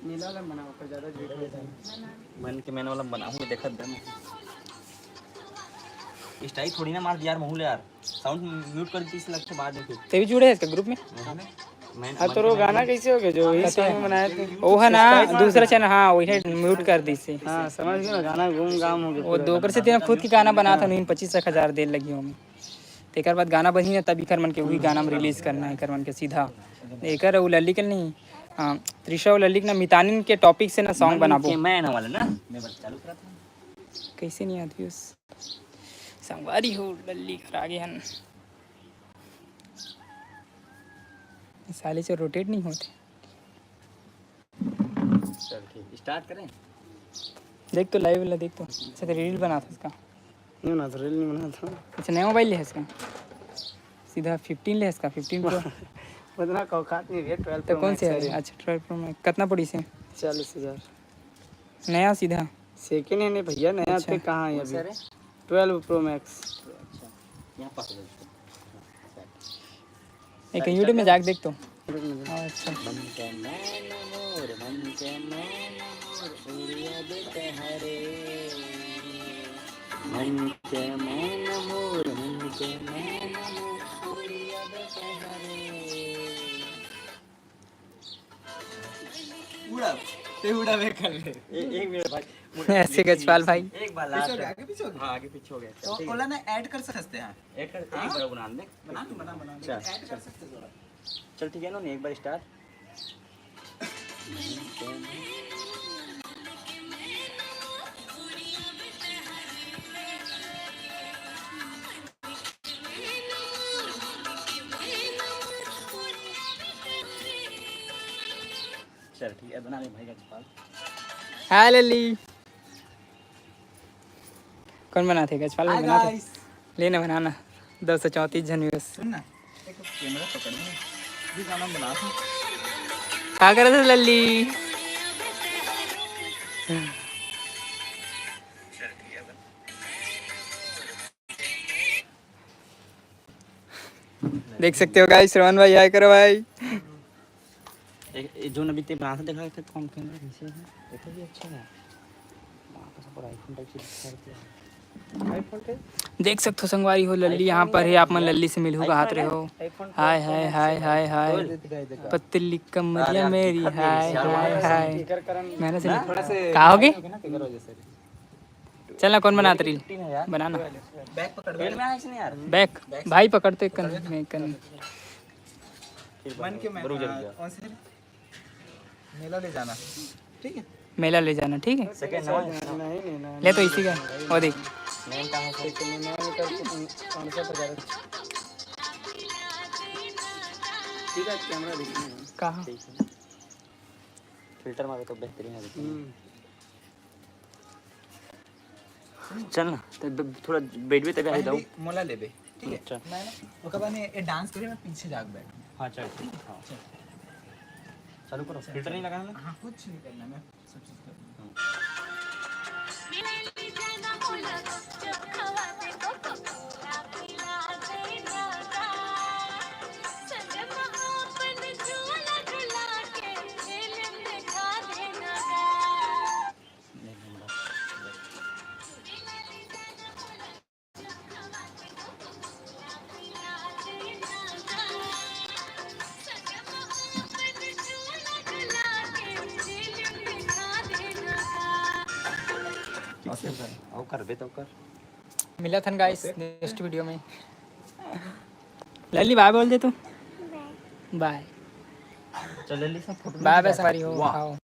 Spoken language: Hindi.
नीला वाला बना ऊपर ज्यादा झूठ होता है। मन के मैंने वाला बनाऊंगा देखा दम स्टाइल थोड़ी ना मार दिया यार महूल यार साउंड म्यूट कर दी लगते बाद में फिर तेरी जुड़े है इसका ग्रुप में। हाँ तो वो गाना कैसे हो गया जो इस टाइम में बनाए थे? वो है ना दूसरा चैनल, हाँ वही म्यूट कर दी से। हाँ समझ गया ना, गाना घूम घाम हो गया वो दोकर से तेना खुद की गाना बना था, नहीं 25,000 देर लगी हमें। एक बाद गाना बनी ना तभी कर मन के वही गाना में रिलीज करना है कर मन के सीधा एक वो लल्ली के नहीं। हाँ त्रिशा और लल्ली के ना मितानिन के टॉपिक से ना सॉन्ग बनाबो। मैं ना वाला ना मैं बस चालू करा था कैसे नहीं आती उस संगवारी हो लल्ली कर आगे हन साले से रोटेट नहीं होते। चल ठीक स्टार्ट करें। देख तो लाइव वाला देख तो अच्छा रील बना था इसका। नहीं बना था, रील नहीं बना था। अच्छा नया मोबाइल ले है इसका सीधा 15 ले है इसका 15 प्रो। उतना औकात नहीं है 12 तो कौन से है? अच्छा 12 प्रो में कितना पड़ी से? 40,000 नया सीधा सेकेंड हैंड है भैया, नया अच्छा। पे कहाँ है अभी? 12 प्रो मैक्स। यहाँ पास हो एक यूट्यूब में जाके देख तो। अच्छा मन के मैन मोर उड़िया देते हरे मन के मैन मोर उड़िया देते हरे उड़ा ते उड़ा वे कर ले एक मिनट भाई ऐसे गजपाल भाई एक बार लास्ट आगे पीछे हो गया। हाँ आगे पीछे हो गया तो ओला ने ऐड कर सकते हैं। एक कर एक बार बना दे बना तू बना चल, ऐड कर सकते हो। चल ठीक है ना एक बार स्टार्ट चल ठीक है बना ले भाई गजपाल। हाय लल्ली कौन बनाते गजपाल में बनाते लेना बनाना 234 जन व्यूज। सुन ना एक कैमरा पकड़ ले भी गाना बना तू। क्या कर रहे थे लल्ली? देख सकते हो गाइस श्रवण भाई हाय करो भाई। एक जो नबी ते बना था देखा था कौन कैमरा कैसे है ये तो भी अच्छा है वहां का सब आईफोन टाइप से दिखता है आईफोन के देख सकते हो संगवारी हो लल्ली यहाँ पर है। आप मन लल्ली से मिलू हाथ रहे हो। हाय हाय हाय हाय हाय पतली कमरिया मेरी हाय हाय हाय। मैंने से कहा होगी चलना कौन बनाते रील बनाना बैक पकड़ पेड़ में आया इसने यार बैक भाई पकड़ते कन मन के मैं रुक जा कौन से मेला ले जाना ठीक है। मेला ले जाना ठीक है सेकंड नहीं ले तो इसी का और देख नेम कहां है सेकंड में मैं करके 550,000 ठीक है कैमरा देखिए कहाँ फिल्टर मारे तो बेहतरीन है चल ना तो थोड़ा बैठ भी तब आ जाओ मोला लेबे ठीक है। अच्छा मैं ना ओके बाद ये डांस करे मैं पीछे जाग बैठ। हां चल हां चालू करो फिल्टर नहीं लगाना ना। हाँ कुछ नहीं करना मैं सब चीज कर आओ कर बे तो कर मिला था गाइस नेक्स्ट वीडियो में। लल्ली बाय बोल दे तू बाय चल ले ली सब फोटो बाय बाय सवारी हो आओ।